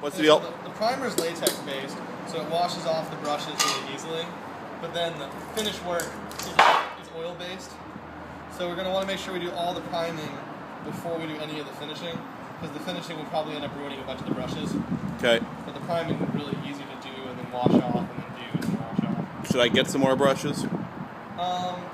What's the deal? The primer is latex based, so it washes off the brushes really easily. But then the finished work is oil based. So we're going to want to make sure we do all the priming before we do any of the finishing, because the finishing will probably end up ruining a bunch of the brushes. Okay. But the priming is really easy to do, and then wash off, and then do, and then wash off. Should I get some more brushes?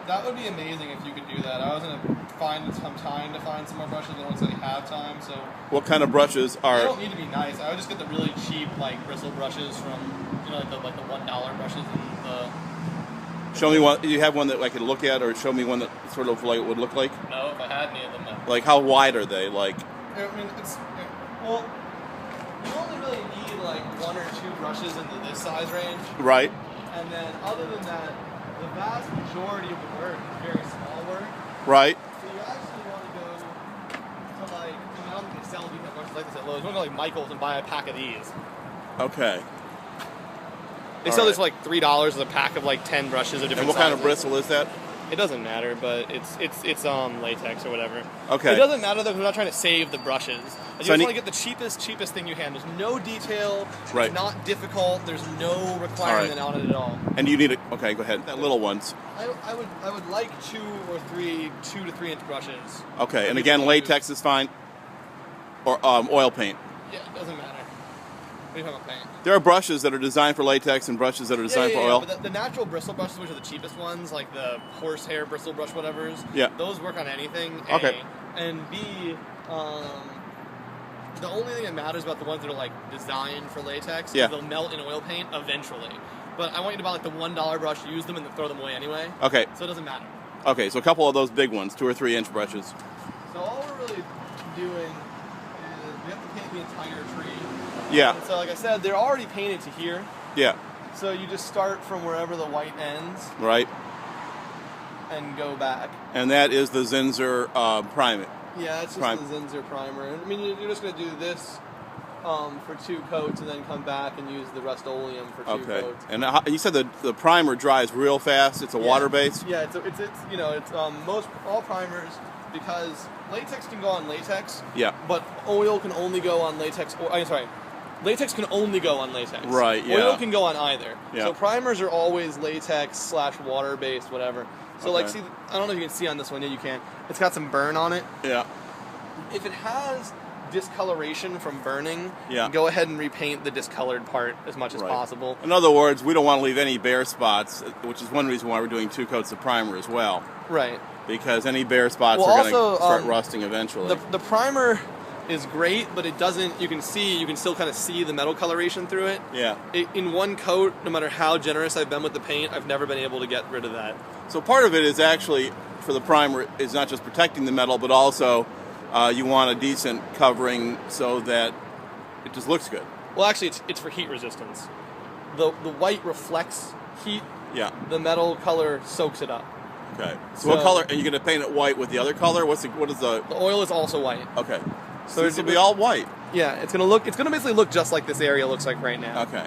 That would be amazing if you could do that. I was going to find some time to find some more brushes, but once I have time, so... What kind of brushes are... They don't need to be nice. I would just get the really cheap, like, bristle brushes from, you know, like the $1 brushes and the... Show me one. Do you have one that I could look at, or show me one that sort of like would look like? No, if I had any of them. Like, how wide are they? Like... I mean, well, you only really need, like, 1 or 2 brushes into this size range. Right. And then, other than that, the vast majority of the work is very small work. Right. So you actually want to go to, like, I don't think they sell detailed brushes like this at Lowe's. You want to go to, like, Michael's and buy a pack of these. Okay. They sell this for, like, $3 as a pack of, like, 10 brushes of different sizes. And what kind of bristle is that? It doesn't matter, but it's latex or whatever. Okay. It doesn't matter though, because we're not trying to save the brushes. You So just want to get the cheapest thing you can. There's no detail. Right. It's not difficult. There's no requirement on it at all. And you need okay, go ahead. Little ones. I would like 2 to 3 inch brushes. Okay, and again, latex is fine. Or oil paint. Yeah, it doesn't matter. What are you talking about paint? There are brushes that are designed for latex and brushes that are designed for oil. But the natural bristle brushes, which are the cheapest ones, like the horsehair bristle brush, whatever's. Yeah. Those work on anything. Okay. And B, the only thing that matters about the ones that are like designed for latex is they'll melt in oil paint eventually. But I want you to buy like the $1 brush, use them, and then throw them away anyway. Okay. So it doesn't matter. Okay, so a couple of those big ones, 2 or 3 inch brushes. So all we're really doing is we have to paint the entire tree. Yeah. And so like I said, they're already painted to here. Yeah. So you just start from wherever the white ends. Right. And go back. And that is the Zinsser primer. Yeah, it's just the Zinsser primer. I mean, you're just going to do this for 2 coats and then come back and use the Rust-Oleum for 2 coats. And you said the primer dries real fast. It's a water base. Yeah, it's most all primers, because latex can go on latex. Yeah. But oil can only go on latex. Latex can only go on latex. Right. Yeah. Oil can go on either. Yeah. So primers are always latex / water based, whatever. So like, see, I don't know if you can see on this one. Yeah, you can. It's got some burn on it. Yeah. If it has discoloration from burning, yeah, go ahead and repaint the discolored part as much as possible. In other words, we don't want to leave any bare spots, which is one reason why we're doing 2 coats of primer as well. Right. Because any bare spots are going to start rusting eventually. The primer is great, but it doesn't. You can still kind of see the metal coloration through it. Yeah. In one coat, no matter how generous I've been with the paint, I've never been able to get rid of that. So part of it is actually, for the primer, is not just protecting the metal, but also you want a decent covering so that it just looks good. Well, actually, it's for heat resistance. The white reflects heat. Yeah. The metal color soaks it up. Okay. So what color? Are you going to paint it white with the other color? What is the? The oil is also white. Okay. So this will be all white. Yeah, it's gonna basically look just like this area looks like right now. Okay.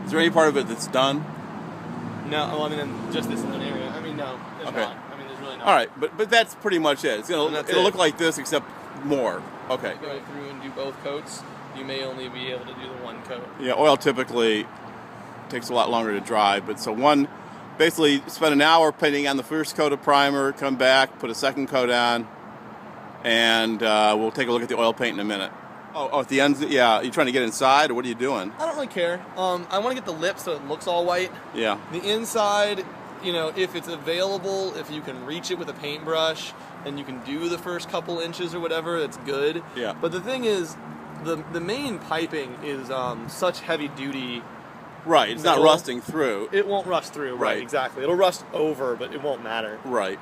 Is there any part of it that's done? No, well, I mean, just this one area. I mean, no, there's not. I mean, there's really not. All right, but that's pretty much it. It'll look like this, except more. Okay. Go through and do both coats. You may only be able to do the 1 coat. Yeah, oil typically takes a lot longer to dry, but so basically spend an hour painting on the first coat of primer, come back, put a 2nd coat on, and we'll take a look at the oil paint in a minute. Oh, at the ends, yeah. Are you trying to get inside, or what are you doing? I don't really care. I want to get the lip so it looks all white. Yeah. The inside, if it's available, if you can reach it with a paintbrush, and you can do the first couple inches or whatever, that's good. Yeah. But the thing is, the main piping is such heavy duty. Right, it's not rusting through. It won't rust through, right, exactly. It'll rust over, but it won't matter. Right.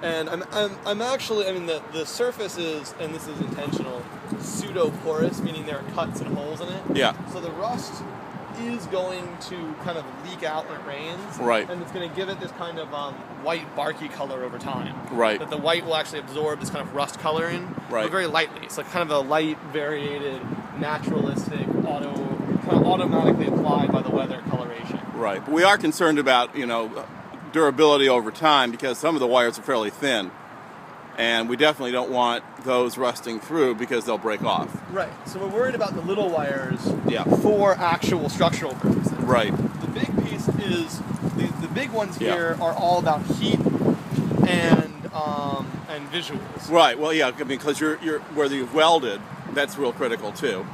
And I'm actually, I mean, the surface is, and this is intentional, pseudo-porous, meaning there are cuts and holes in it. Yeah. So the rust is going to kind of leak out when it rains. Right. And it's going to give it this kind of white, barky color over time. Right. That the white will actually absorb this kind of rust coloring. Right. But very lightly. It's like kind of a light, variated, naturalistic, automatically applied by the weather coloration. Right. But we are concerned about, durability over time, because some of the wires are fairly thin. And we definitely don't want those rusting through because they'll break off. Right. So we're worried about the little wires Yeah. for actual structural purposes. Right. The big piece is the big ones Yeah. here are all about heat and visuals. Right. Well, yeah. I mean, because you're whether you've welded, that's real critical too.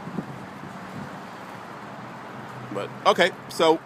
But okay, so